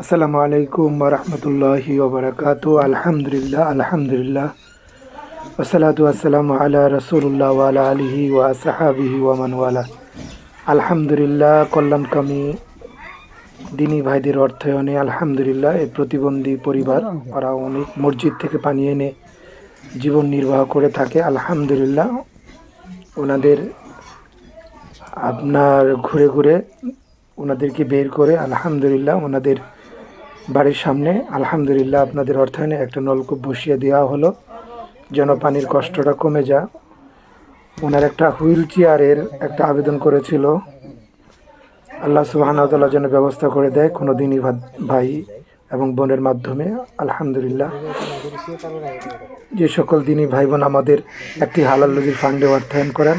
আসসালামু আলাইকুম ওয়া রাহমাতুল্লাহি ওয়া বারাকাতুহু। আলহামদুলিল্লাহ, আলহামদুলিল্লাহ। ওয়াসসালাতু ওয়াসসালামু আলা রাসূলিল্লাহ ওয়া আলা আলিহি ওয়া আসহাবিহি ওয়া মান ওয়ালা। আলহামদুলিল্লাহ, কল্যাণকামী দিনী ভাইদের অর্থায়নে আলহামদুলিল্লাহ এই প্রতিবন্ধী পরিবার ওরা অনেক মসজিদ থেকে পানি এনে জীবন নির্বাহ করে থাকে। আলহামদুলিল্লাহ, ওনাদের আপনার ঘুরে ঘুরে ওনাদেরকে বের করে আলহামদুলিল্লাহ ওনাদের বাড়ির সামনে আলহামদুলিল্লাহ আপনাদের অর্থায়নে একটা নলকূপ বসিয়ে দেওয়া হলো যেন পানির কষ্টটা কমে যায়। ওনার একটা হুইল চেয়ারের একটা আবেদন করেছিল, আল্লাহ সুবহানাহু ওয়া তাআলা যেন ব্যবস্থা করে দেয় কোনো দিনই ভাই এবং বোনের মাধ্যমে। আলহামদুলিল্লাহ, যে সকল দিনী ভাই বোন আমাদের একটি হালাল রুজির ফান্ডে অর্থায়ন করেন,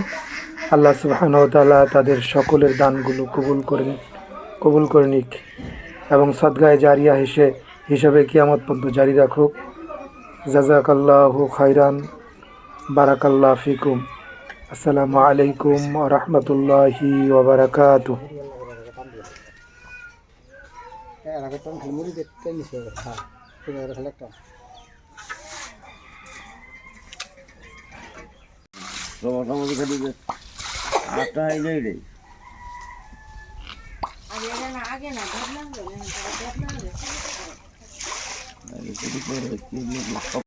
আল্লাহ সুবহানাহু ওয়া তাআলা তাদের সকলের দানগুলো কবুল করে নিক এবং সদগায়ে জারিয়া হিসেবে কিয়ামত পর্যন্ত জারি রাখুক। জাযাকাল্লাহু খাইরান, বারাকাল্লাহু ফিকুম। আসসালামু আলাইকুম ওয়া রাহমাতুল্লাহি ওয়া বারাকাতুহু। আগে না